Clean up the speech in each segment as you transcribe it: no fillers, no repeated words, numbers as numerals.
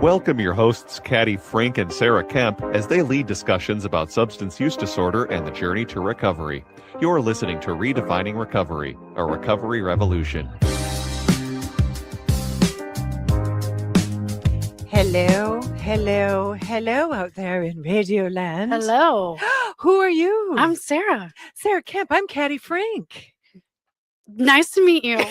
Welcome your hosts, Caddy, Frink, and Sarah Kemp, as they lead discussions about substance use disorder and the journey to recovery. You're listening to Redefining Recovery, a recovery revolution. Hello, hello, hello out there in Radio Land. Hello. Who are you? I'm Sarah. Sarah Kemp. I'm Caddy Frink. Nice to meet you.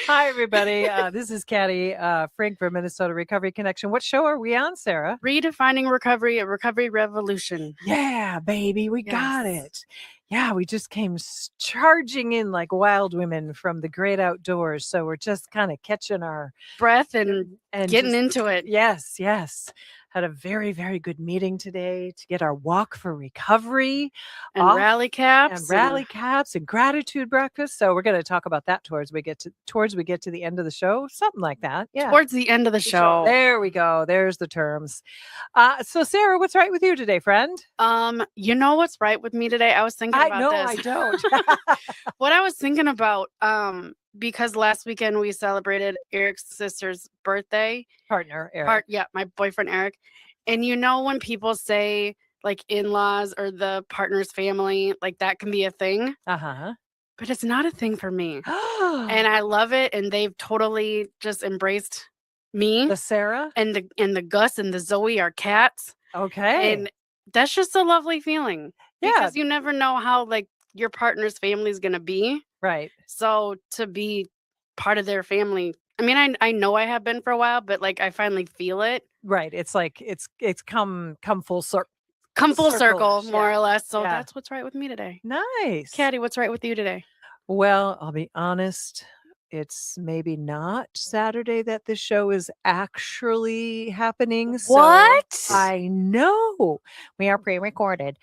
Hi, everybody. This is Caddy Frink from Minnesota Recovery Connection. What show are we on, Sarah? Redefining Recovery, a recovery revolution. Yeah, baby. We got it. Yeah, we just came charging in like wild women from the great outdoors. So we're just kind of catching our breath and getting just, into it. Yes, yes. Had a very, very good meeting today to get our walk for recovery and rally caps and gratitude breakfast. So we're going to talk about that towards we get to the end of the show, something like that. Yeah, towards the end of the show. There we go. There's the terms. So Sarah, what's right with you today, friend? You know what's right with me today? I was thinking about this. I don't. What I was thinking about, because last weekend we celebrated Eric's sister's birthday. Partner, Eric. My boyfriend, Eric. And you know when people say like in-laws or the partner's family, like that can be a thing. Uh-huh. But it's not a thing for me. And I love it. And they've totally just embraced me. The Sarah? And the Gus and the Zoe are cats. Okay. And that's just a lovely feeling. Yeah. Because you never know how like your partner's family is going to be. Right. So to be part of their family, I mean, I know I have been for a while, but like I finally feel it. Right. It's like it's come full circle. Come full circle, more or less. So that's what's right with me today. Nice. Caddy, what's right with you today? Well, I'll be honest. It's maybe not Saturday that this show is actually happening. What? So I know we are pre-recorded,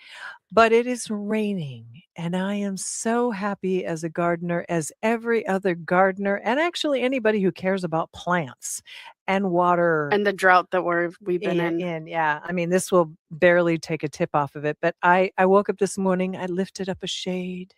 but it is raining. And I am so happy as a gardener, as every other gardener, and actually anybody who cares about plants and water. And the drought that we've been in. Yeah. I mean, this will barely take a tip off of it. But I woke up this morning, I lifted up a shade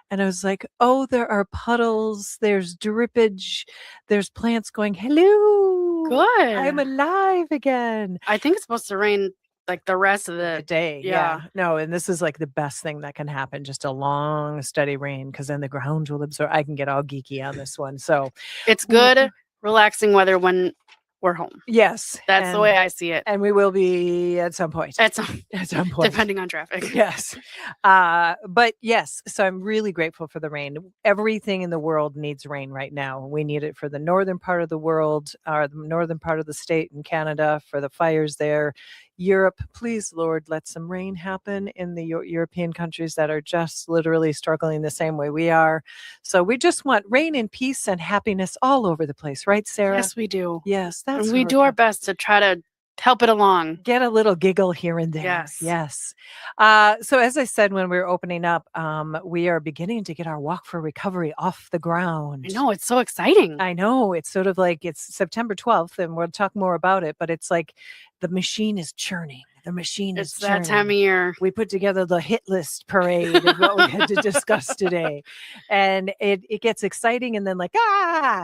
and I was like, oh, there are puddles, there's drippage, there's plants going, hello. Good. I'm alive again. I think it's supposed to rain like the rest of the day. Yeah. No, and this is like the best thing that can happen. Just a long, steady rain, because then the ground will absorb. I can get all geeky on this one. So it's good, relaxing weather when we're home. Yes. That's the way I see it. And we will be at some point. At some point. Depending on traffic. Yes. But yes, so I'm really grateful for the rain. Everything in the world needs rain right now. We need it for the northern part of the world, or the northern part of the state in Canada, for the fires there. Europe, please, Lord, let some rain happen in the European countries that are just literally struggling the same way we are. So we just want rain and peace and happiness all over the place, right, Sarah? Yes, we do. Yes, that's. And we do our best to try to help it along. Get a little giggle here and there. Yes. Yes. So as I said, when we were opening up, we are beginning to get our walk for recovery off the ground. I know, it's so exciting. I know. It's sort of like it's September 12th and we'll talk more about it, but it's like the machine is churning. The machine is churning. It's that time of year. We put together the hit list parade of what we had to discuss today. And it gets exciting and then like,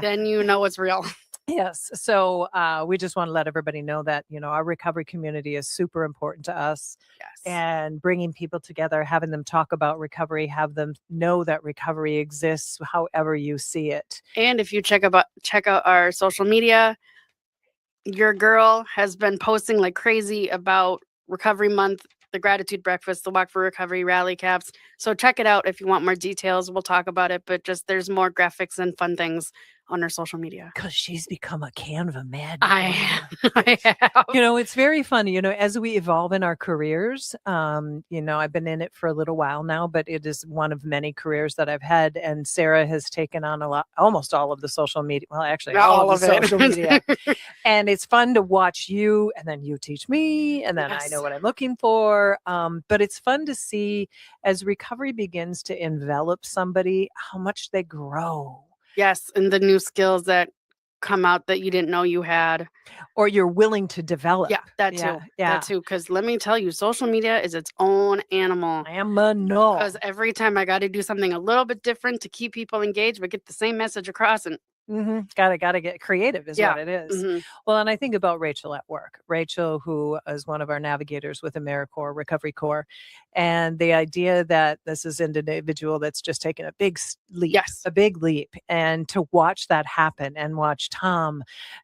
then you know it's real. Yes. So we just want to let everybody know that, our recovery community is super important to us. Yes. And bringing people together, having them talk about recovery, have them know that recovery exists, however you see it. And if you check out our social media, your girl has been posting like crazy about Recovery Month, the Gratitude Breakfast, the Walk for Recovery, Rally Caps. So check it out if you want more details. We'll talk about it, but just there's more graphics and fun things on our social media. Because she's become a Canva mad. I have. It's very funny, as we evolve in our careers, I've been in it for a little while now, but it is one of many careers that I've had. And Sarah has taken on almost all of the social media. Well, actually, all of the social media. And it's fun to watch you, and then you teach me, and then I know what I'm looking for. But it's fun to see as recovery begins to envelop somebody, how much they grow. Yes, and the new skills that come out that you didn't know you had. Or you're willing to develop. Yeah, that too. Yeah. That too. Because let me tell you, social media is its own animal. Because every time I got to do something a little bit different to keep people engaged, but get the same message across. And Gotta get creative is Yeah. what it is. Mhm. Well, and I think about Rachel at work. Rachel, who is one of our navigators with AmeriCorps Recovery Corps, and the idea that this is an individual that's just taken a Yes. big leap, and to watch that happen, and watch Tom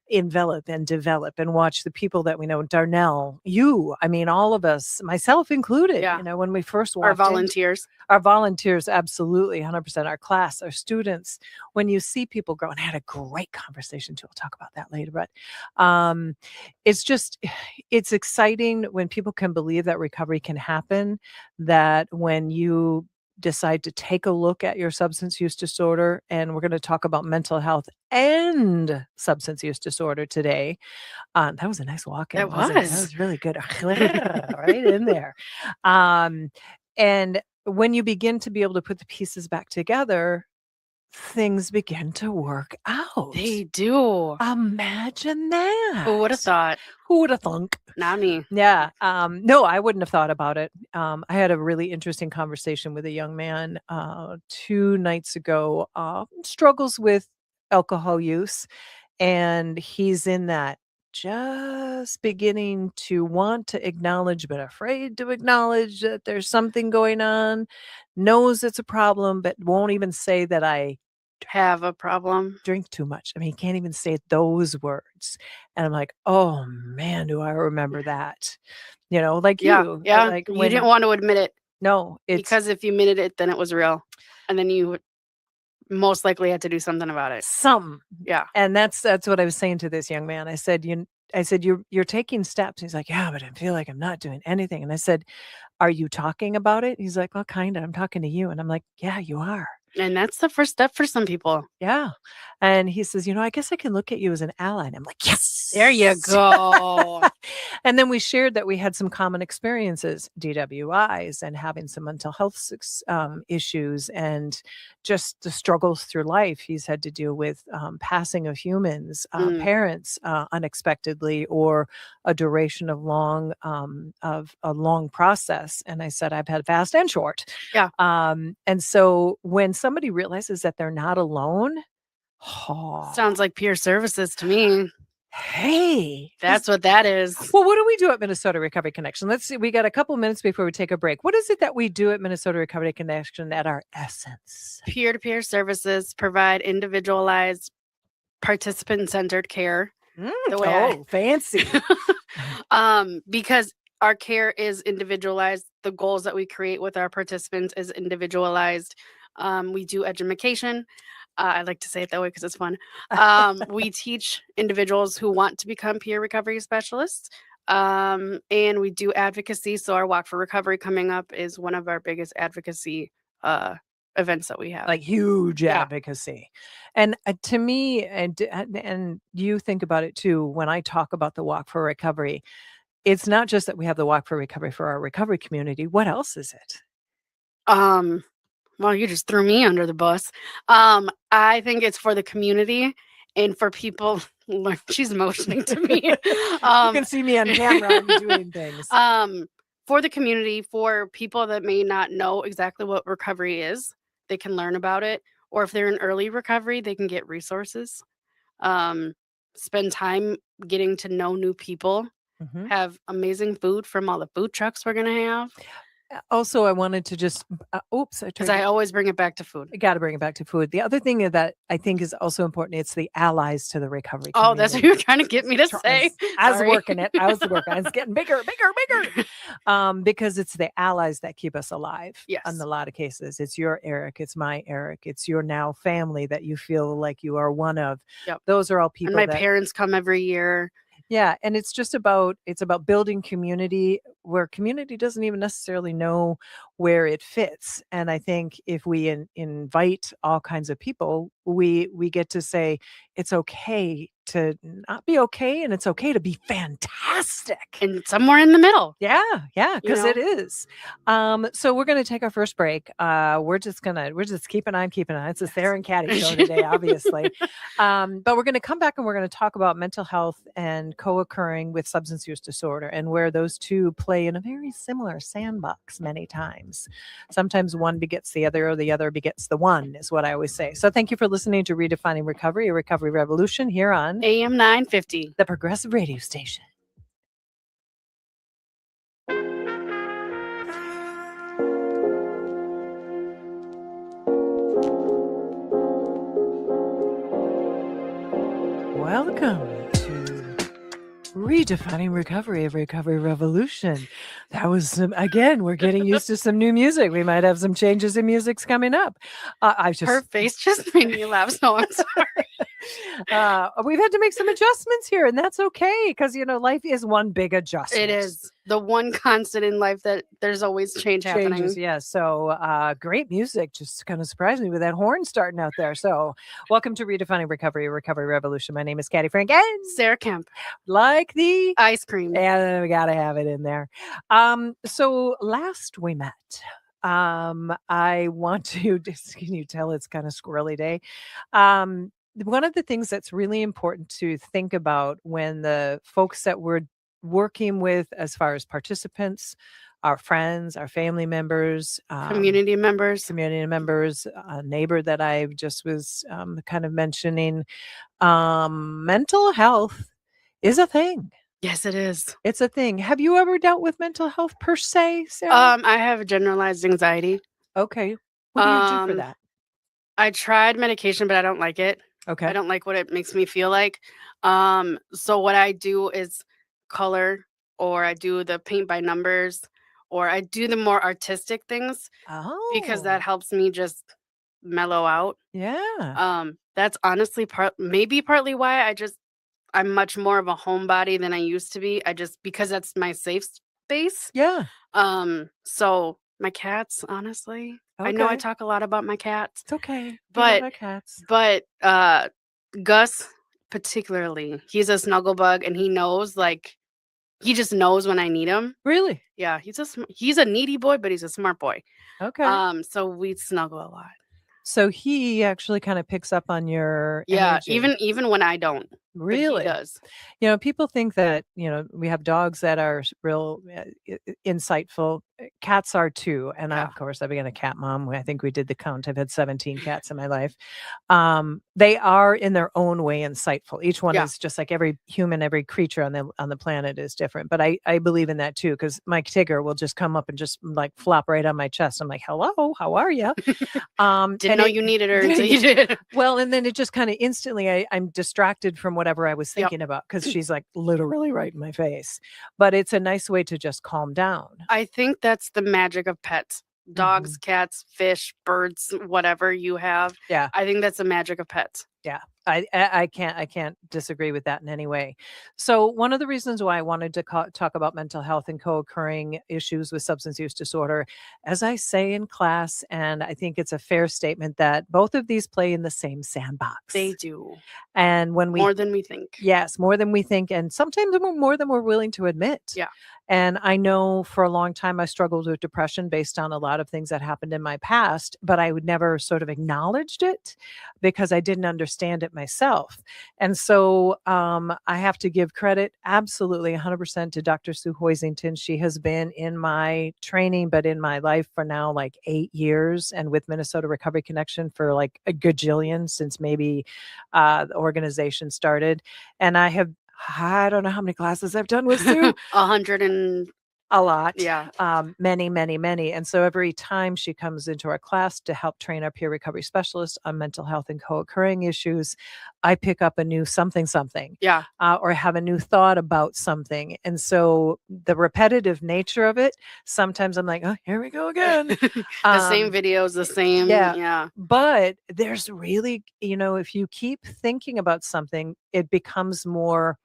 envelop and develop, and watch the people that we know, Darnell, you, I mean, all of us, myself included. Yeah. You know, when we first Our walked in, volunteers. our volunteers, absolutely, 100%. Our class, our students, when you see people grow, and I had a great conversation too. I'll talk about that later, but it's just, it's exciting when people can believe that recovery can happen, that when you decide to take a look at your substance use disorder, and we're going to talk about mental health and substance use disorder today. That was a nice walk-in, That wasn't it? That was. was really good. Right in there. And when you begin to be able to put the pieces back together, things begin to work out. They do. Imagine that. Who would have thought? Who would have thunk? Not me. Yeah. No, I wouldn't have thought about it. I had a really interesting conversation with a young man 2 nights ago, struggles with alcohol use. And he's in that just beginning to want to acknowledge, but afraid to acknowledge that there's something going on, knows it's a problem, but won't even say that I Have a problem. drink too much. I mean, he can't even say those words. And I'm like, oh man, do I remember that? You know, like Yeah. you, Yeah. like You didn't want to admit it no, it's because if you admitted it, then it was real. And then you most likely had to do something about it. something. Yeah. And that's what I was saying to this young man. I said, you're taking steps. He's like, yeah, but I feel like I'm not doing anything. And I said, are you talking about it? He's like, well, kind of. I'm talking to you. And I'm like, yeah, you are. And that's the first step for some people. Yeah. And he says, I guess I can look at you as an ally. And I'm like, yes. There you go. And then we shared that we had some common experiences, DWIs, and having some mental health issues, and just the struggles through life. He's had to deal with passing of humans, parents unexpectedly, or a duration of a long process. And I said, I've had fast and short. Yeah. And so when somebody realizes that they're not alone, Sounds like peer services to me. hey, That's what that is. well, what do we do at Minnesota Recovery Connection? Let's see. We got a couple minutes before we take a break. What is it that we do at Minnesota Recovery Connection at our essence? Peer-to-peer services provide individualized, participant-centered care. The way fancy. Because our care is individualized. The goals that we create with our participants is individualized. We do edumacation. I like to say it that way because it's fun. We teach individuals who want to become peer recovery specialists. And we do advocacy. So our Walk for Recovery coming up is one of our biggest advocacy events that we have. Like huge advocacy. And to me, and you think about it too, when I talk about the Walk for Recovery, it's not just that we have the Walk for Recovery for our recovery community. What else is it? Well, you just threw me under the bus. I think it's for the community and for people. She's motioning to me. You can see me on camera. I'm doing things. For the community, for people that may not know exactly what recovery is, they can learn about it. Or if they're in early recovery, they can get resources. Spend time getting to know new people. Have amazing food from all the food trucks we're going to have. Also, I wanted to just, because I always bring it back to food. I got to bring it back to food. The other thing that I think is also important, it's the allies to the recovery community. Oh, that's what you were trying to get me to say. I was working it. It's getting bigger. Because it's the allies that keep us alive. Yes. In a lot of cases, it's your Eric, it's my Eric, it's your now family that you feel like you are one of. Yep. Those are all people. And my parents come every year. Yeah. And it's about building community where community doesn't even necessarily know where it fits. And I think if we invite all kinds of people, we get to say, it's okay to not be okay, and it's okay to be fantastic. And somewhere in the middle. Yeah, because it know? is. So we're gonna take our first break. We're just keeping on. It's a Sarah and Caddy show today, obviously. But we're gonna come back and we're gonna talk about mental health and co-occurring with substance use disorder and where those two play in a very similar sandbox many times. Sometimes one begets the other or the other begets the one, is what I always say. So thank you for listening to Redefining Recovery, a recovery revolution here on AM 950. the Progressive Radio Station. Welcome to Redefining Recovery, a recovery revolution. That was again, we're getting used to some new music. We might have some changes in music's coming up. Her face just made me laugh, so I'm sorry. We've had to make some adjustments here, and that's okay because life is one big adjustment. It is the one constant in life that there's always change happening. Changes, yeah. So great music just kind of surprised me with that horn starting out there. So welcome to Redefining Recovery, a recovery revolution. My name is Caddy, Frink, and Sarah Kemp. Like the Ice cream. Yeah, we gotta have it in there. So last we met, I want to can you tell it's kind of squirrely day? One of the things that's really important to think about when the folks that we're working with, as far as participants, our friends, our family members, Community members. a neighbor that I just was kind of mentioning, mental health is a thing. Yes, it is. It's a thing. Have you ever dealt with mental health per se, Sarah? I have generalized anxiety. Okay. What do you do for that? I tried medication, but I don't like it. Okay. I don't like what it makes me feel like. So what I do is color, or I do the paint by numbers, or I do the more artistic things because that helps me just mellow out. Yeah. That's honestly partly why I'm much more of a homebody than I used to be. Because that's my safe space. Yeah. So my cats, honestly, I know I Okay. talk a lot about my cats, It's okay. We but love our cats. but Gus particularly, he's a snuggle bug, and he knows, he just knows when I need him. Really? Yeah, he's a needy boy, but he's a smart boy. Okay. So we snuggle a lot. So he actually kind of picks up on your Yeah, energy. even when I don't. But Really? he does. People think that, we have dogs that are real insightful. Cats are too. And I, Yeah. of course, I've been a cat mom. I think we did the count. I've had 17 cats in my life. They are in their own way insightful. Each one Yeah. is just like every human, every creature on the planet is different. But I believe in that too, because my Tigger will just come up and just like flop right on my chest. I'm like, hello, how are you? Didn't know you needed her until you did. Well, and then it just kind of instantly, I'm distracted from whatever I was thinking about because she's like literally right in my face. But it's a nice way to just calm down. I think that's the magic of pets. Dogs, cats, fish, birds, whatever you have. Yeah. I think that's the magic of pets. Yeah. I can't disagree with that in any way. So one of the reasons why I wanted to talk about mental health and co-occurring issues with substance use disorder, as I say in class, and I think it's a fair statement that both of these play in the same sandbox. They do. And when more than we think. Yes, more than we think, and sometimes more than we're willing to admit. Yeah. And I know for a long time I struggled with depression based on a lot of things that happened in my past, but I would never sort of acknowledged it because I didn't understand it myself. And so I have to give credit absolutely 100% to Dr. Sue Hoisington. She has been in my training, but in my life for now like 8 years, and with Minnesota Recovery Connection for like a gajillion since maybe the organization started. And I don't know how many classes I've done with Sue. 100 and a lot. Yeah. Many, many, many. And so every time she comes into our class to help train our peer recovery specialists on mental health and co-occurring issues, I pick up a new something. Yeah. Or have a new thought about something. And so the repetitive nature of it, sometimes I'm like, oh, here we go again. The same videos, the same. Yeah. But there's really, if you keep thinking about something, it becomes more,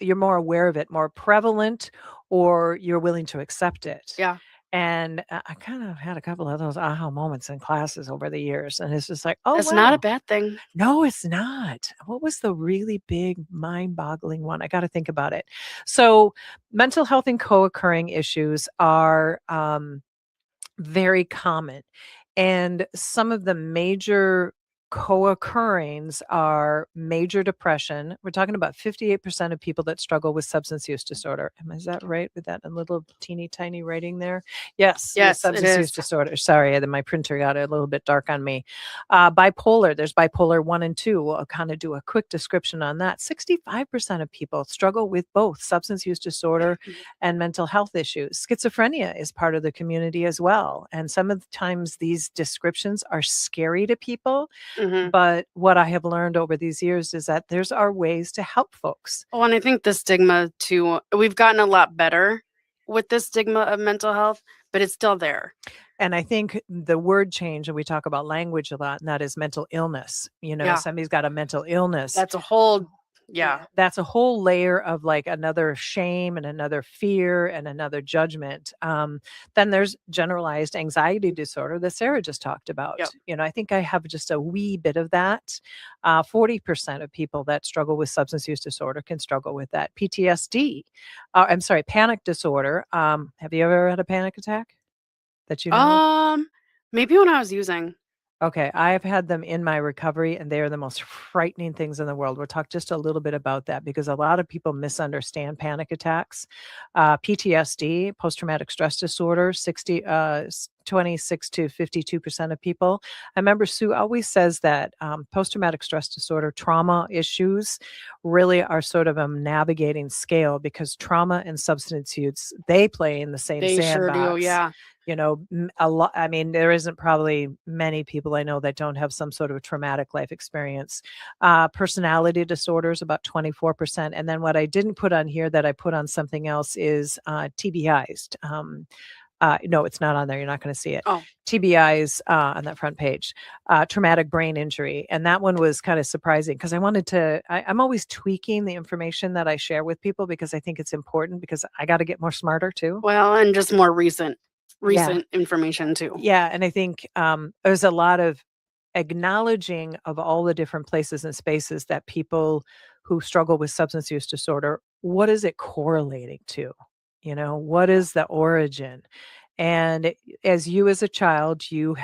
you're more aware of it, more prevalent, or you're willing to accept it. Yeah. And I kind of had a couple of those aha moments in classes over the years. And it's just like, oh, That's not a wow. bad thing. No, it's not. What was the really big mind boggling one? I got to think about it. So, mental health and co occurring issues are very common. And some of the major co-occurrings are major depression. We're talking about 58% of people that struggle with substance use disorder. Is that right with that a little teeny tiny writing there? Yes, with Yes, it substance use is. disorder. Sorry, my printer got a little bit dark on me. Bipolar, there's bipolar 1 and 2. We'll kind of do a quick description on that. 65% of people struggle with both substance use disorder and mental health issues. Schizophrenia is part of the community as well. And some of the times these descriptions are scary to people. Mhm. But what I have learned over these years is that there's are ways to help folks. Oh, and I think the stigma too, we've gotten a lot better with the stigma of mental health, but it's still there. And I think the word change, and we talk about language a lot, and that is mental illness. Yeah. Somebody's got a mental illness. That's a whole, yeah. That's a whole layer of like another shame and another fear and another judgment. Then there's generalized anxiety disorder that Sarah just talked about. Yep. I think I have just a wee bit of that. 40% of people that struggle with substance use disorder can struggle with that. PTSD, I'm sorry, panic disorder. Have you ever had a panic attack that you know of? Maybe when I was using. Okay, I have had them in my recovery, and they are the most frightening things in the world. We'll talk just a little bit about that because a lot of people misunderstand panic attacks. PTSD, post-traumatic stress disorder, 26 to 52% of people. I remember Sue always says that post-traumatic stress disorder, trauma issues really are sort of a navigating scale because trauma and substance use, they play in the same They sandbox. sure do, yeah. A lot. I mean, there isn't probably many people I know that don't have some sort of traumatic life experience. Personality disorders, about 24%. And then what I didn't put on here that I put on something else is TBIs. No, it's not on there. You're not going to see it. Oh. TBIs on that front page, traumatic brain injury. And that one was kind of surprising because I'm always tweaking the information that I share with people because I think it's important because I got to get more smarter too. Well, and just more recent information too. Yeah. And I think there's a lot of acknowledging of all the different places and spaces that people who struggle with substance use disorder, what is it correlating to? What is the origin? And as a child, I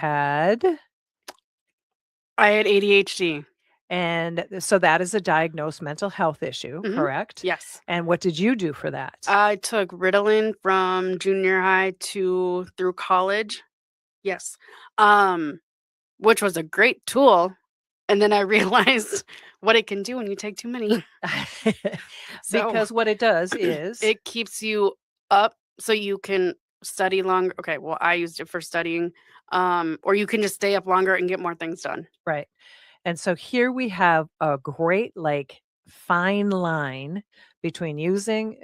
had ADHD. And so that is a diagnosed mental health issue, correct? Yes. And what did you do for that? I took Ritalin from junior high through college. Yes. Which was a great tool. And then I realized what it can do when you take too many. Because what it does is it keeps you up so you can study longer. Okay, well, I used it for studying. Or you can just stay up longer and get more things done. Right. And so here we have a great, fine line between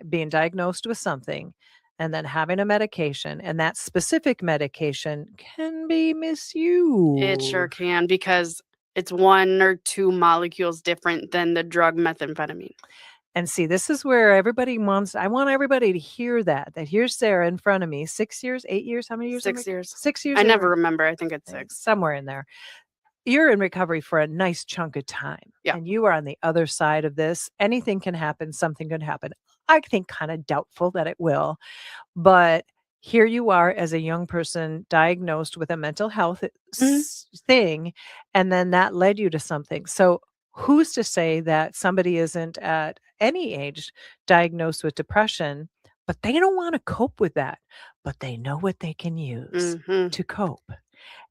being diagnosed with something and then having a medication. And that specific medication can be misused. It sure can because it's 1 or 2 molecules different than the drug methamphetamine. And see, this is where I want everybody to hear that here's Sarah in front of me, 6 years, 8 years, how many years? 6 years. 6 years. I never remember. I think it's 6. Somewhere in there. You're in recovery for a nice chunk of time. Yeah. And you are on the other side of this. Anything can happen. Something can happen. I think kind of doubtful that it will. But here you are as a young person diagnosed with a mental health thing. And then that led you to something. So who's to say that somebody isn't at any age diagnosed with depression, but they don't want to cope with that, but they know what they can use to cope.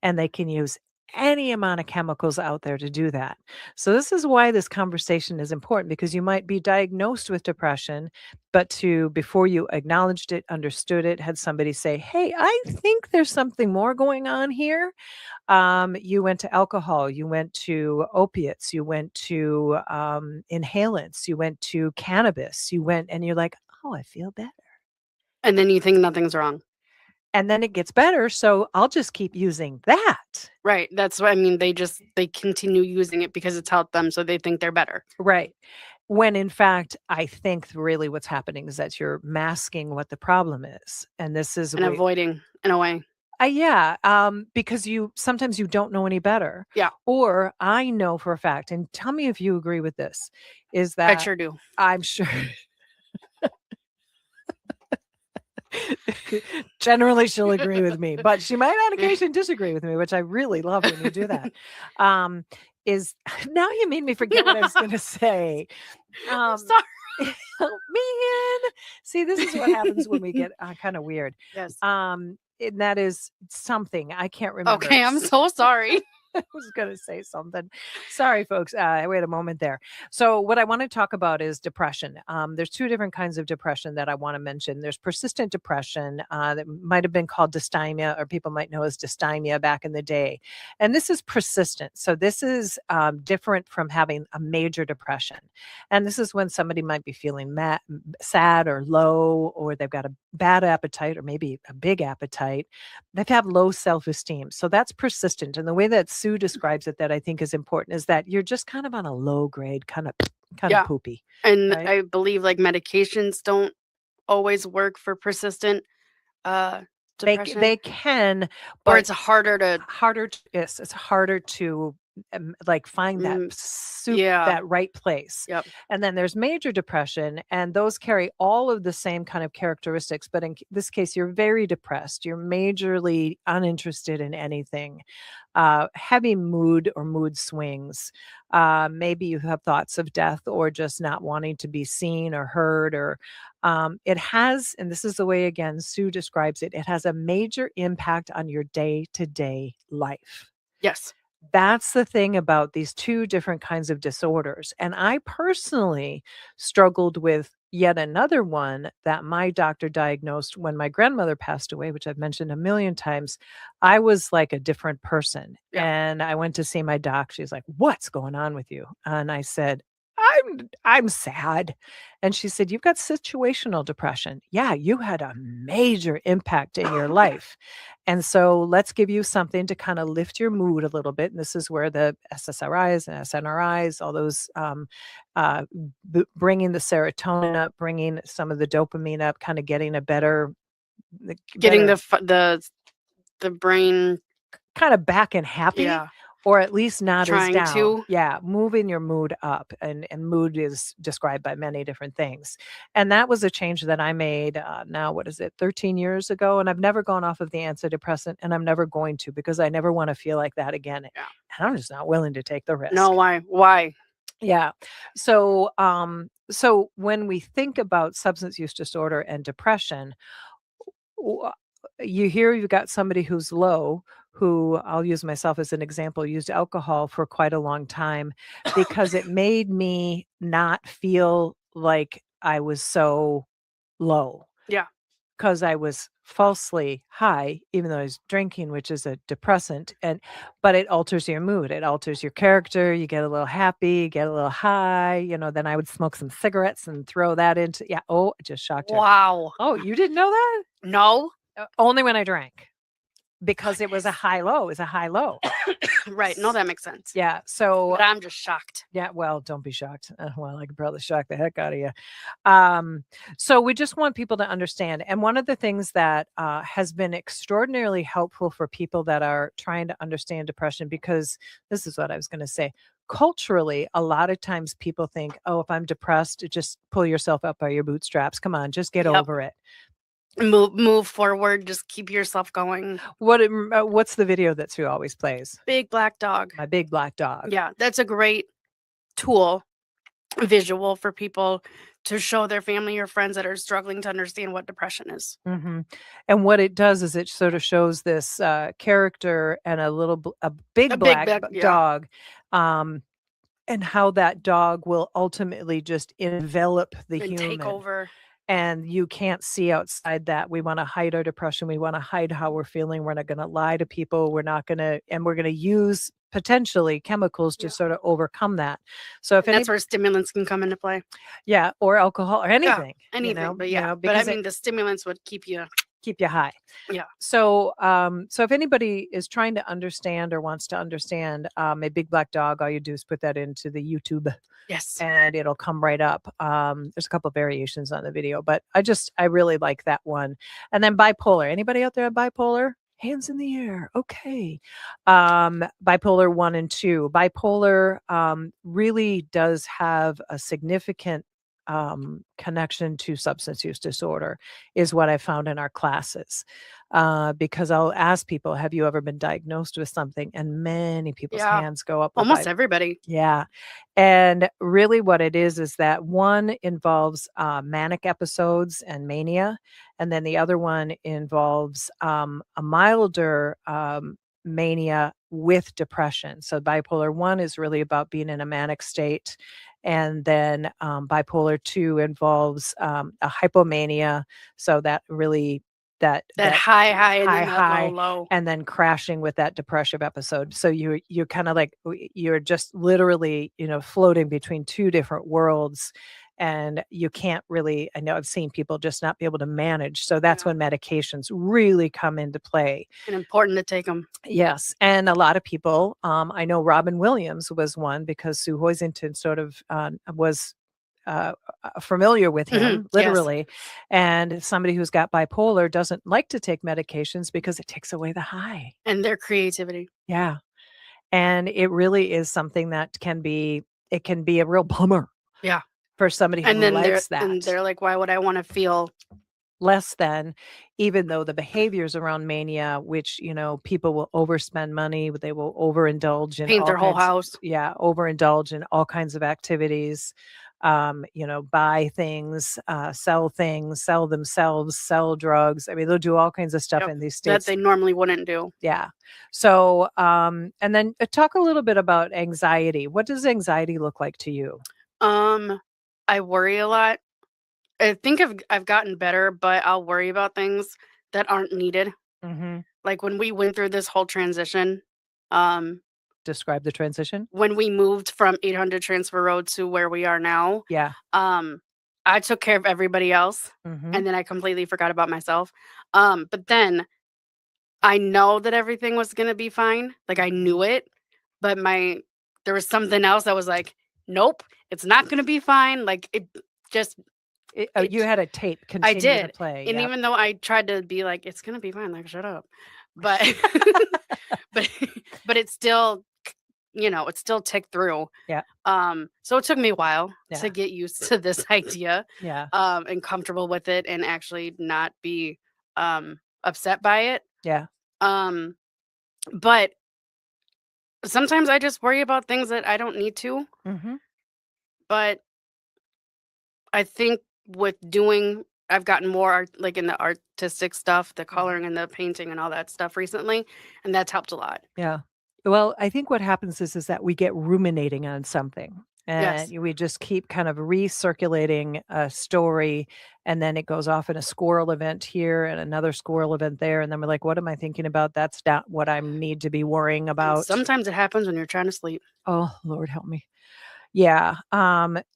And they can use any amount of chemicals out there to do that. So this is why this conversation is important because you might be diagnosed with depression, but before you acknowledged it, understood it, had somebody say, hey, I think there's something more going on here. You went to alcohol, you went to opiates, you went to inhalants, you went to cannabis, and you're like, oh, I feel better. And then you think nothing's wrong. And then it gets better, so I'll just keep using that. Right. That's what I mean. They continue using it because it's helped them, so they think they're better. Right. when in fact, I think really what's happening is that you're masking what the problem is. And this is and avoiding in a way. yeah, because sometimes you don't know any better. Yeah. Or I know for a fact, and tell me if you agree with this, is I that sure do. I'm sure generally she'll agree with me, but she might on occasion disagree with me, which I really love when you do that. Is now you made me forget what I was going to say. Sorry. Man, see, this is what happens when we get kind of weird. Yes. And that is something I can't remember. Okay, I'm so sorry. I was going to say something. Sorry, folks. Wait a moment there. So what I want to talk about is depression. There's two different kinds of depression that I want to mention. There's persistent depression that might have been called dysthymia, or people might know as dysthymia back in the day. And this is persistent. So this is different from having a major depression. And this is when somebody might be feeling sad or low, or they've got a bad appetite or maybe a big appetite. They have low self-esteem. So that's persistent. And the way that Sue describes it that I think is important is that you're just kind of on a low grade, kind of Yeah. poopy. And Right? I believe like medications don't always work for persistent depression. They can, or but it's harder to yes, it's harder to like find that yeah. that right place. Yep. And then there's major depression, and those carry all of the same kind of characteristics. But in this case, you're very depressed. You're majorly uninterested in anything. Heavy mood or mood swings. Maybe you have thoughts of death or just not wanting to be seen or heard, or it has, and this is the way again Sue describes it, it has a major impact on your day-to-day life. Yes. That's the thing about these two different kinds of disorders. And I personally struggled with yet another one that my doctor diagnosed when my grandmother passed away, which I've mentioned a million times. I was like a different person. Yeah. And I went to see my doc. She's like, "What's going on with you?" And I said, I'm sad. And she said, "You've got situational depression. Yeah, you had a major impact in your life. And so let's give you something to kind of lift your mood a little bit." And this is where the SSRIs and SNRIs, all those bringing the serotonin up, bringing some of the dopamine up, kind of getting a better, Getting the brain kind of back and happy. Yeah. Or at least not Trying as down. to. Yeah, moving your mood up. And mood is described by many different things. And that was a change that I made now, 13 years ago? And I've never gone off of the antidepressant, and I'm never going to, because I never want to feel like that again. Yeah. And I'm just not willing to take the risk. No, why? Yeah. So so when we think about substance use disorder and depression, you hear you've got somebody who's low, who, I'll use myself as an example, used alcohol for quite a long time because it made me not feel like I was so low. Yeah. Because I was falsely high, even though I was drinking, which is a depressant. But it alters your mood. It alters your character. You get a little happy, get a little high. Then I would smoke some cigarettes and throw that into, yeah. Oh, it just shocked her. Wow. Oh, you didn't know that? No. Only when I drank, because it was a high low. It was a high low. Right. No, that makes sense. Yeah. So But I'm just shocked. yeah, well, don't be shocked. Well, I could probably shock the heck out of you. So we just want people to understand. And one of the things that has been extraordinarily helpful for people that are trying to understand depression, because this is what I was going to say. Culturally, a lot of times people think, "Oh, if I'm depressed, just pull yourself up by your bootstraps. Come on, just get over it. Move forward. Just keep yourself going." What's the video that Sue always plays? Big black dog. My big black dog. Yeah, that's a great tool, visual for people to show their family or friends that are struggling to understand what depression is. Mm-hmm. And what it does is it sort of shows this character and a big black yeah. dog, and how that dog will ultimately just envelop the And human. take over. And you can't see outside that. We want to hide our depression. We want to hide how we're feeling. We're not going to lie to people. We're going to use potentially chemicals to sort of overcome that. So if that's where stimulants can come into play. Yeah, or alcohol or anything. Anything. But but I mean, the stimulants would keep you keep you high. Yeah. So, so if anybody is trying to understand or wants to understand a big black dog, all you do is put that into the YouTube Yes. and it'll come right up. There's a couple of variations on the video, but I really like that one. And then bipolar. Anybody out there have bipolar? Hands in the air. Okay. Bipolar 1 and 2. Bipolar really does have a significant connection to substance use disorder, is what I found in our classes. Because I'll ask people, have you ever been diagnosed with something? And many people's Yeah. hands go up. with Almost everybody. Yeah. And really what it is that one involves manic episodes and mania. And then the other one involves a milder mania with depression. So bipolar 1 is really about being in a manic state. And then bipolar 2 involves a hypomania. So that really that high and then high, that low. and then crashing with that depressive episode. So you're kind of like you're just literally, floating between two different worlds, and you can't really. I know I've seen people just not be able to manage. So that's when medications really come into play. And important to take them. Yes, and a lot of people. I know Robin Williams was one because Sue Hoisington sort of was familiar with him, literally. And somebody who's got bipolar doesn't like to take medications because it takes away the high and their creativity. Yeah. And it really is something that can be a real bummer. Yeah. For somebody who likes that. And they're like, why would I want to feel less than, even though the behaviors around mania, which, people will overspend money, they will overindulge in paint their whole house. Yeah. Overindulge in all kinds of activities. Buy things, sell themselves, sell drugs. I mean, they'll do all kinds of stuff in these states that they normally wouldn't do. Yeah. So, and then talk a little bit about anxiety. What does anxiety look like to you? I worry a lot. I think I've gotten better, but I'll worry about things that aren't needed. Mm-hmm. Like when we went through this whole transition. Describe the transition. When we moved from 800 Transfer Road to where we are now. Yeah. I took care of everybody else, and then I completely forgot about myself. But then I know that everything was gonna be fine. Like I knew it, but there was something else that was like, nope, it's not gonna be fine. Like it just. You had a tape continue I did to play. And even though I tried to be like, it's gonna be fine, like shut up, but but it's still, it still ticked through. Yeah. So it took me a while to get used to this idea. Yeah. And comfortable with it, and actually not be upset by it. Yeah. But sometimes I just worry about things that I don't need to. Mm-hmm. But I think I've gotten more like in the artistic stuff, the coloring and the painting and all that stuff recently, and that's helped a lot. Yeah. Well, I think what happens is that we get ruminating on something, and we just keep kind of recirculating a story, and then it goes off in a squirrel event here and another squirrel event there, and then we're like, what am I thinking about? That's not what I need to be worrying about. And sometimes it happens when you're trying to sleep. Oh, Lord help me. Yeah.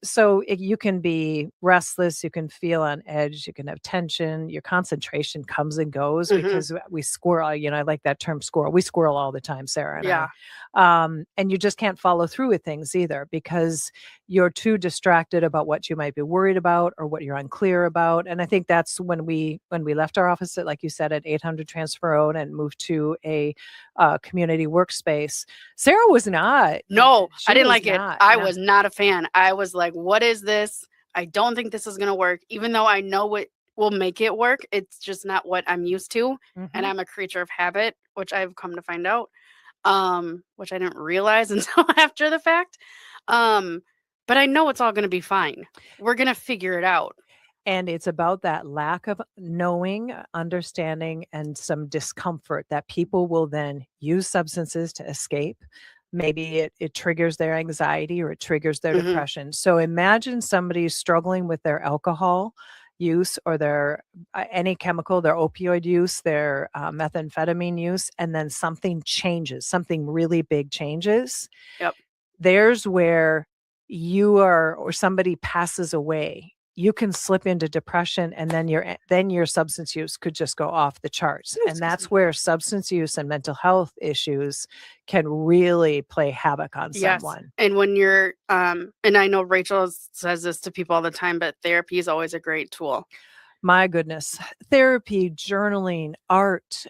So you can be restless, you can feel on edge, you can have tension, your concentration comes and goes because we squirrel, I like that term squirrel. We squirrel all the time, Sarah and I. And you just can't follow through with things either because you're too distracted about what you might be worried about or what you're unclear about. And I think that's when we left our office at, like you said, at 800 Transfer Road and moved to a community workspace. Sarah was not. No, I didn't like it. I was not a fan. I was like, what is this? I don't think this is going to work. Even though I know what will make it work, it's just not what I'm used to. And I'm a creature of habit, which I've come to find out, which I didn't realize until after the fact. But I know it's all going to be fine. We're going to figure it out. And it's about that lack of knowing, understanding, and some discomfort that people will then use substances to escape. Maybe it triggers their anxiety or it triggers their depression. So imagine somebody struggling with their alcohol use or their any chemical, their opioid use, their methamphetamine use, and then something changes, something really big changes. Yep. There's where you are, or somebody passes away. you can slip into depression, and then your substance use could just go off the charts. And that's where substance use and mental health issues can really play havoc on Yes. someone. And when you're, and I know Rachel says this to people all the time, but therapy is always a great tool. My goodness, therapy, journaling, art,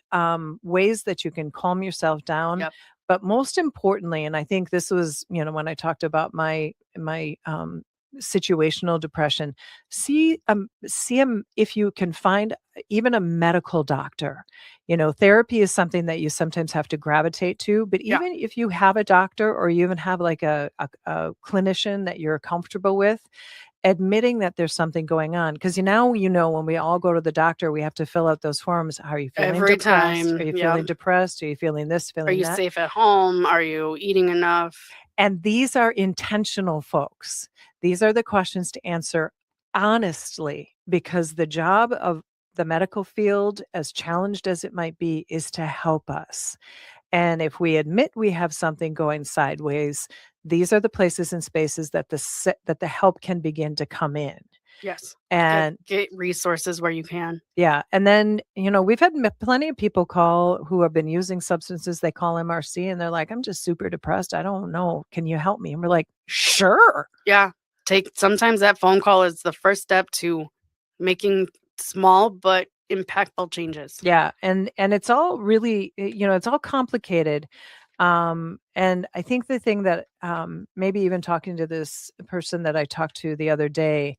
ways that you can calm yourself down. Yep. But most importantly, and I think this was, when I talked about my situational depression, see if you can find even a medical doctor. Therapy is something that you sometimes have to gravitate to, but Yeah. even if you have a doctor, or you even have like a clinician that you're comfortable with, admitting that there's something going on, because when we all go to the doctor, we have to fill out those forms. Are you feeling Every depressed? time. Are you Yep. feeling depressed? Are you feeling this, Are feeling you that? safe at home? Are you eating enough? And these are intentional, folks. These are the questions to answer honestly, because the job of the medical field, as challenged as it might be, is to help us. And if we admit we have something going sideways, these are the places and spaces that the help can begin to come in. Yes. And get resources where you can. yeah. And then, we've had plenty of people call who have been using substances. They call MRC and they're like, I'm just super depressed. I don't know. Can you help me? And we're like, sure. Yeah. Sometimes that phone call is the first step to making small but impactful changes. Yeah. And it's all really, it's all complicated. And I think the thing that, maybe even talking to this person that I talked to the other day,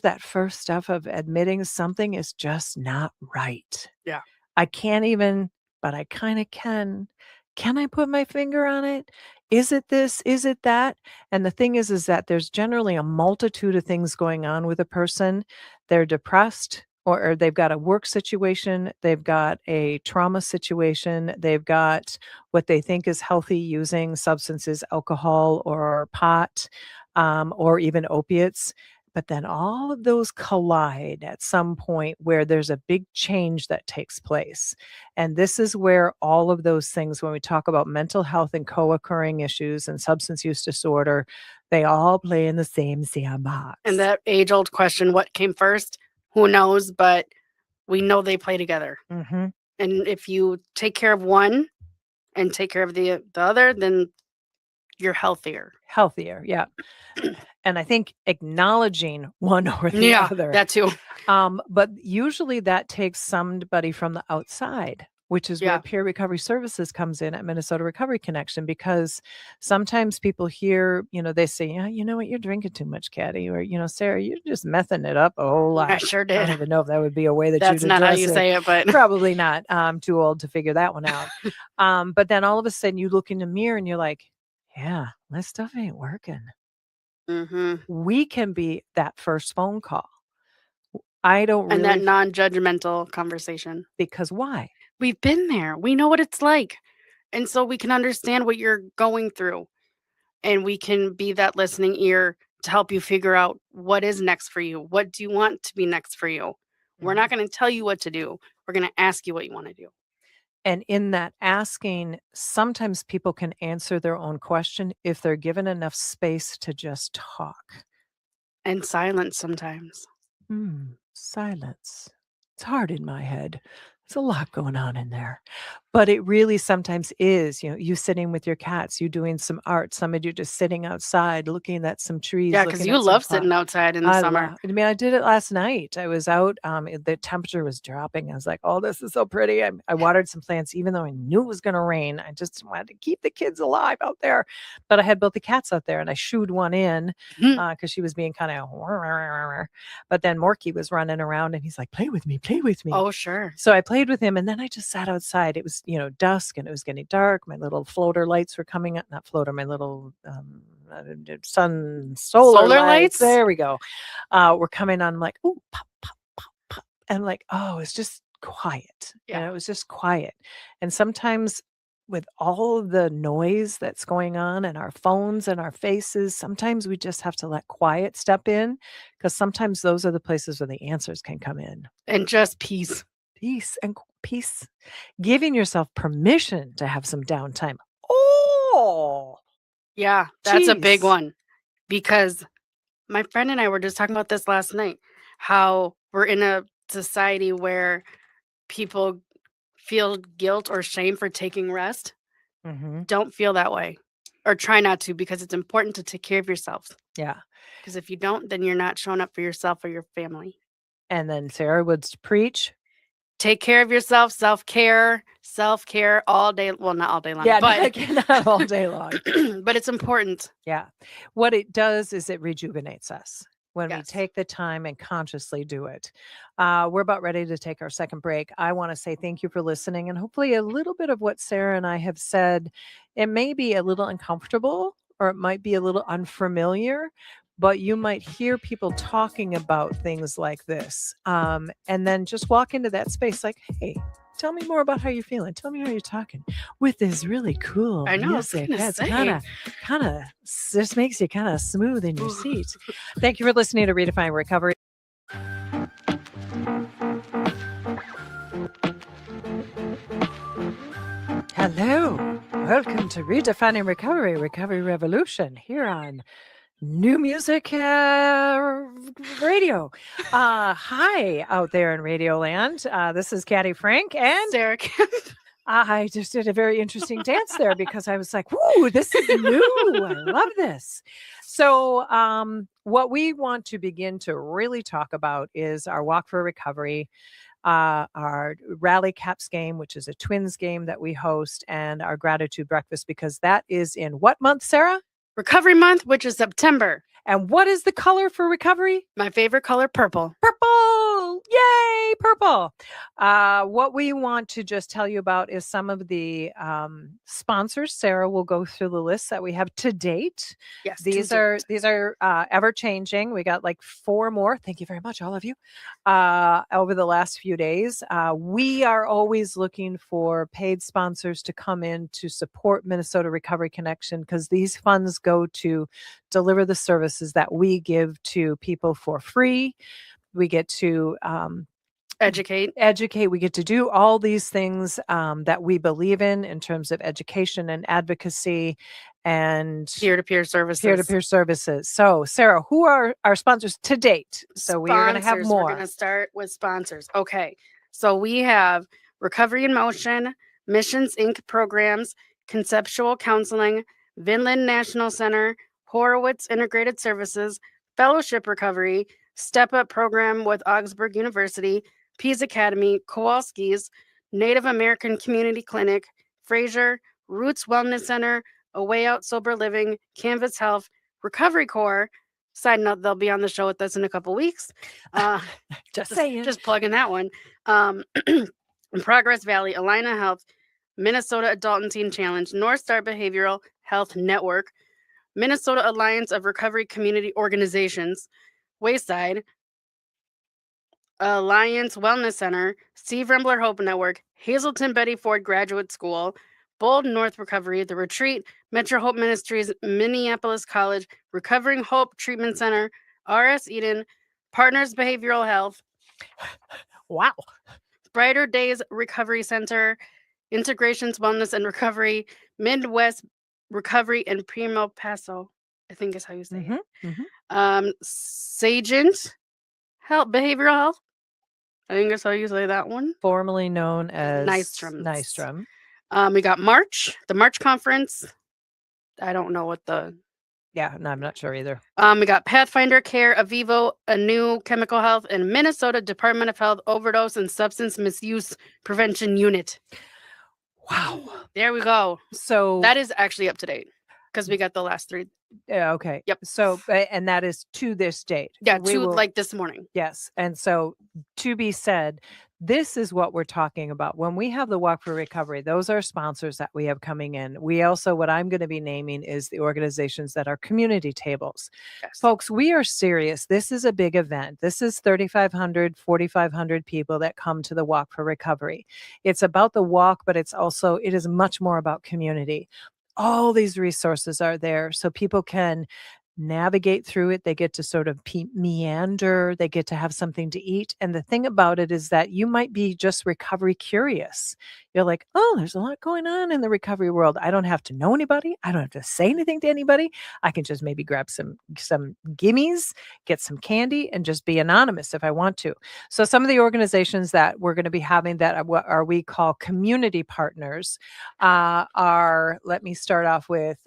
that first stuff of admitting something is just not right. Yeah. I can't even, but I kind of can. Can I put my finger on it? Is it this? Is it that? And the thing is that there's generally a multitude of things going on with a person. They're depressed, or they've got a work situation, they've got a trauma situation, they've got what they think is healthy using substances, alcohol or pot, or even opiates. But then all of those collide at some point where there's a big change that takes place. And this is where all of those things, when we talk about mental health and co-occurring issues and substance use disorder, they all play in the same sandbox. And that age-old question, what came first? Who knows? But we know they play together. Mm-hmm. And if you take care of one and take care of the other, then you're healthier. Yeah. And I think acknowledging one or the other. That too. But usually that takes somebody from the outside, which is where peer recovery services comes in at Minnesota Recovery Connection, because sometimes people hear, they say, yeah, you know what, you're drinking too much, Caddy, or, Sarah, you're just messing it up a whole lot. I sure did. I don't even know if that would be a way that that's you'd not how you it. say it, but probably not. I'm too old to figure that one out. But then all of a sudden you look in the mirror and you're like, yeah, this stuff ain't working. Mm-hmm. We can be that first phone call. I don't really. And that non-judgmental conversation. Because why? We've been there. We know what it's like. And so we can understand what you're going through. And we can be that listening ear to help you figure out what is next for you. What do you want to be next for you? Mm-hmm. We're not going to tell you what to do. We're going to ask you what you want to do. And in that asking, sometimes people can answer their own question if they're given enough space to just talk. And silence sometimes. Silence. It's hard in my head. There's a lot going on in there. But it really sometimes is, you sitting with your cats, you doing some art, some of you just sitting outside looking at some trees. Yeah, because you love sitting outside in the summer. I did it last night. I was out. The temperature was dropping. I was like, oh, this is so pretty. I watered some plants, even though I knew it was going to rain. I just wanted to keep the kids alive out there. But I had both the cats out there, and I shooed one in because she was being kind of, but then Morky was running around, and he's like, play with me. Oh, sure. So I played with him, and then I just sat outside. It was, dusk, and it was getting dark. My little floater lights were coming up, not floater, my little solar lights. There we go. We're coming on. I'm like, oh, pop, pop, pop, pop. And I'm like, oh, it's just quiet. Yeah. It was just quiet. And sometimes with all of the noise that's going on and our phones and our faces, sometimes we just have to let quiet step in, because sometimes those are the places where the answers can come in. And just peace. Peace, giving yourself permission to have some downtime. Oh, yeah, that's a big one, because My friend and I were just talking about this last night, how we're in a society where people feel guilt or shame for taking rest. Mm-hmm. Don't feel that way, or try not to, because it's important to take care of yourself. Yeah. Because if you don't, then you're not showing up for yourself or your family. And then Sarah would preach. Take care of yourself, self-care all day. Well, not all day long, Yeah, but not all day long. but it's important. Yeah. What it does is it rejuvenates us when we Yes. take the time and consciously do it. We're about ready to take our second break. I want to say thank you for listening. And hopefully, a little bit of what Sarah and I have said, it may be a little uncomfortable or it might be a little unfamiliar, but you might hear people talking about things like this. And then just walk into that space like, hey, tell me more about how you're feeling. Tell me how you're talking with this really cool I know, I was music. gonna That's say. kind of just makes you kind of smooth in your seat. Thank you for listening to Redefining Recovery. Hello, welcome to Redefining Recovery, Recovery Revolution here on New Music Radio. Hi out there in Radio Land. This is Caddy Frink and Sarah Kemp. I just did a very interesting dance there because I was like, whoo, this is new. I love this. So what we want to begin to really talk about is our Walk for Recovery, our Rally Caps game, which is a twins game that we host, and our gratitude breakfast, because that is in what month, Sarah? Recovery month, which is September. And what is the color for recovery? My favorite color, purple. Purple! Yay, purple. What we want to just tell you about is some of the sponsors. Sarah will go through the list that we have to date. Yes, These are ever changing. We got like 4 more. Thank you very much, all of you. Over the last few days, we are always looking for paid sponsors to come in to support Minnesota Recovery Connection, because these funds go to deliver the services that we give to people for free. We get to educate. We get to do all these things that we believe in terms of education and advocacy and Peer-to-peer services. So, Sarah, who are our sponsors to date? So we are going to have Sponsors. more. We're going to start with sponsors. Okay. So we have Recovery in Motion, Missions Inc. programs, Conceptual Counseling, Vinland National Center, Horowitz Integrated Services, Fellowship Recovery, Step Up Program with Augsburg University, Pease Academy, Kowalski's, Native American Community Clinic, Fraser, Roots Wellness Center, A Way Out Sober Living, Canvas Health, Recovery Corps. Side note, they'll be on the show with us in a couple weeks. Just plugging that one. Progress Valley, Alina Health, Minnesota Adult and Teen Challenge, North Star Behavioral Health Network, Minnesota Alliance of Recovery Community Organizations, Wayside, Alliance Wellness Center, Steve Rembler Hope Network, Hazelton Betty Ford Graduate School, Bold North Recovery, The Retreat, Metro Hope Ministries, Minneapolis College, Recovering Hope Treatment Center, RS Eden, Partners Behavioral Health. Wow. Brighter Days Recovery Center, Integrations Wellness and Recovery, Midwest Recovery, and Primo Paso, I think is how you say it. Sagent Health, Behavioral Health. I think that's how you say that one. Formerly known as Nystrom. We got March, the March Conference. I don't know what the... Yeah, no, I'm not sure either. We got Pathfinder Care, Avivo, A New Chemical Health, and Minnesota Department of Health Overdose and Substance Misuse Prevention Unit. Wow. There we go. So that is actually up to date because we got the last 3. Yeah. Okay. Yep. So, and that is to this date. Yeah. Like this morning. Yes. And so, to be said, this is what we're talking about. When we have the Walk for Recovery, those are sponsors that we have coming in. We also, what I'm going to be naming is the organizations that are community tables. Yes. Folks, we are serious. This is a big event. This is 3,500, 4,500 people that come to the Walk for Recovery. It's about the walk, but it is much more about community. All these resources are there so people can navigate through it. They get to sort of meander. They get to have something to eat. And the thing about it is that you might be just recovery curious. You're like, oh, there's a lot going on in the recovery world. I don't have to know anybody. I don't have to say anything to anybody. I can just maybe grab some gimmies, get some candy, and just be anonymous if I want to. So some of the organizations that we're going to be having that are we call community partners are, let me start off with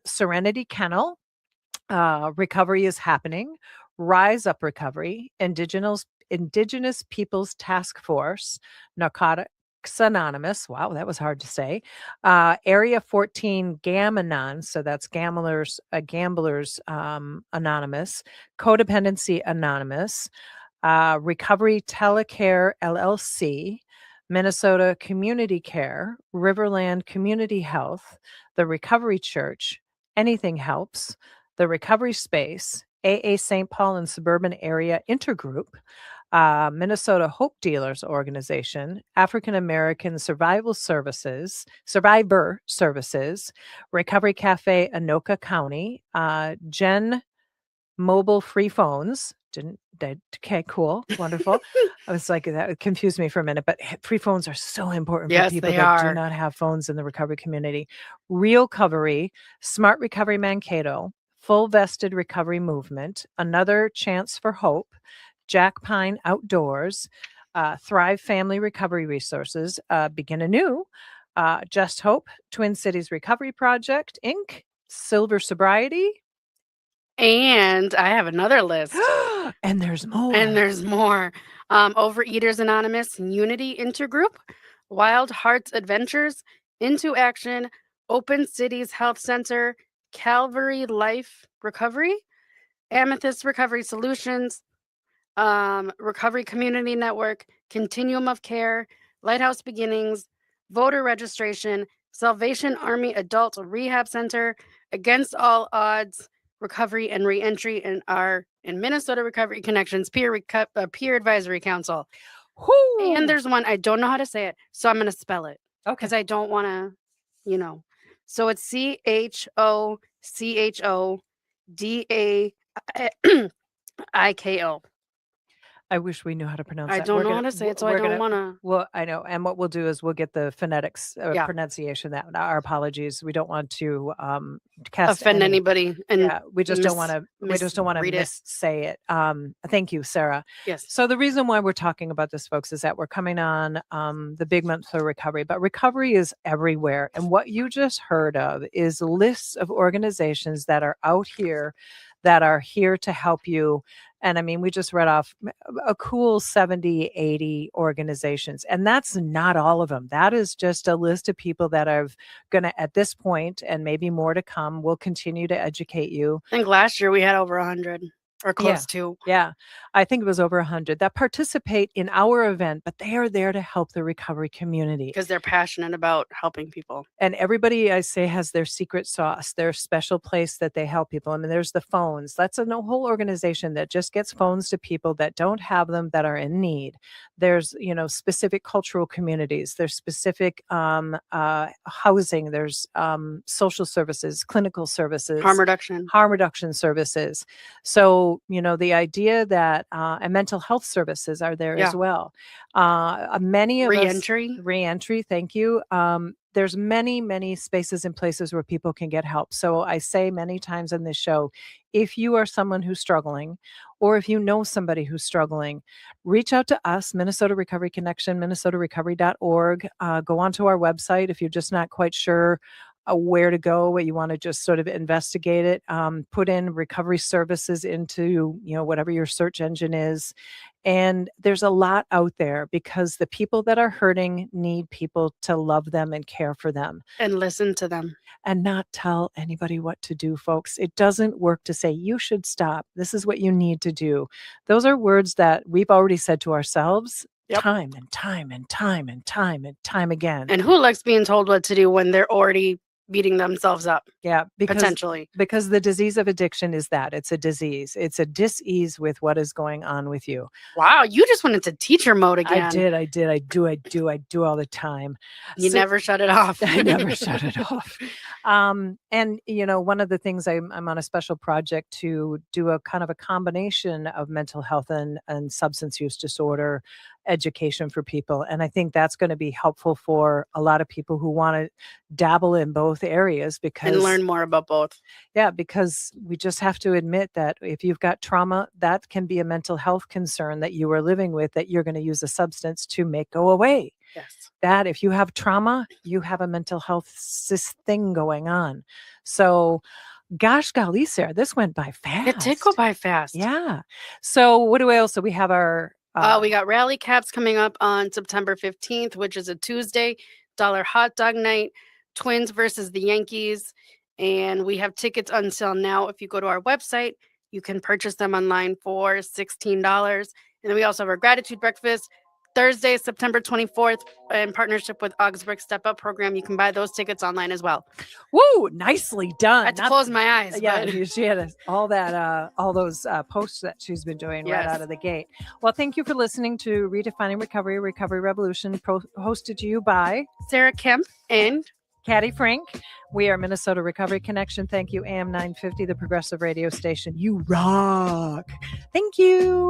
Serenity Kennel. Recovery is Happening, Rise Up Recovery, Indigenous Peoples Task Force, Narcotics Anonymous. Wow, that was hard to say. Area 14 Gamanon, so that's Gamblers Anonymous, Codependency Anonymous, Recovery Telecare LLC, Minnesota Community Care, Riverland Community Health, the Recovery Church, Anything Helps, the Recovery Space, AA St. Paul and Suburban Area Intergroup, Minnesota Hope Dealers Organization, African American Survivor Services, Recovery Cafe Anoka County, Gen Mobile Free Phones. Okay, cool, wonderful. I was like, that confused me for a minute, but free phones are so important for people that do not have phones in the recovery community. Real Recovery, Smart Recovery Mankato, Full Vested Recovery Movement, Another Chance for Hope, Jack Pine Outdoors, Thrive Family Recovery Resources, Begin Anew, Just Hope, Twin Cities Recovery Project, Inc., Silver Sobriety. And I have another list. And there's more. Overeaters Anonymous, Unity Intergroup, Wild Hearts Adventures, Into Action, Open Cities Health Center, Calvary Life Recovery, Amethyst Recovery Solutions, Recovery Community Network, Continuum of Care, Lighthouse Beginnings, Voter Registration, Salvation Army Adult Rehab Center, Against All Odds, Recovery and Reentry in Minnesota Recovery Connections Peer Advisory Council. Whoo! And there's one, I don't know how to say it, so I'm going to spell it. Okay. Because I don't want to, So it's CHOCHODAIKO. I wish we knew how to pronounce that. I don't know how to say it, so I don't want to. Well, I know. And what we'll do is we'll get the phonetics pronunciation. That our apologies. We don't want to offend anybody. And we just don't want to. We just don't want to missay it. Thank you, Sarah. Yes. So the reason why we're talking about this, folks, is that we're coming on the big month for recovery, but recovery is everywhere. And what you just heard of is lists of organizations that are out here that are here to help you. And I mean, we just read off a cool 70, 80 organizations, and that's not all of them. That is just a list of people that are going to, at this point, and maybe more to come, will continue to educate you. I think last year we had over 100 or close to. Yeah. I think it was over 100 that participate in our event, but they are there to help the recovery community. Because they're passionate about helping people. And everybody, I say, has their secret sauce, their special place that they help people. I mean, there's the phones. That's a whole organization that just gets phones to people that don't have them, that are in need. There's, specific cultural communities. There's specific housing. There's social services, clinical services. Harm reduction services. So, the idea that and mental health services are there as well. Many of reentry. Thank you. There's many spaces and places where people can get help. So I say many times on this show, if you are someone who's struggling, or if you know somebody who's struggling, reach out to us, Minnesota Recovery Connection, minnesotarecovery.org. Go onto our website if you're just not quite sure where to go, you want to just sort of investigate it, put in recovery services into, whatever your search engine is. And there's a lot out there, because the people that are hurting need people to love them and care for them. And listen to them. And not tell anybody what to do, folks. It doesn't work to say, you should stop. This is what you need to do. Those are words that we've already said to ourselves. Yep. Time and time again. And who likes being told what to do when they're already beating themselves up Yeah, potentially. because the disease of addiction is that it's a disease. It's a dis-ease with what is going on with you. Wow, you just went into teacher mode again. I do all the time. You never shut it off. I never shut it off. And one of the things I'm on a special project to do a kind of a combination of mental health and substance use disorder education for people. And I think that's going to be helpful for a lot of people who want to dabble in both areas because and learn more about both. Yeah, because we just have to admit that if you've got trauma, that can be a mental health concern that you are living with that you're going to use a substance to make go away. Yes. That if you have trauma, you have a mental health thing going on. So, gosh, golly, Sarah, this went by fast. It did go by fast. Yeah. So what do we also? We have our. We got rally caps coming up on September 15th, which is a Tuesday. $1 hot dog night. Twins versus the Yankees. And we have tickets on sale now. If you go to our website, you can purchase them online for $16. And then we also have our gratitude breakfast Thursday, September 24th, in partnership with Augsburg Step Up program. You can buy those tickets online as well. Woo! Nicely done. I had to close my eyes. Yeah, but... she had all those posts that she's been doing right out of the gate. Well, thank you for listening to Redefining Recovery, Recovery Revolution, hosted to you by Sarah Kemp and Caddy Frink. We are Minnesota Recovery Connection. Thank you, AM 950, the progressive radio station. You rock. Thank you.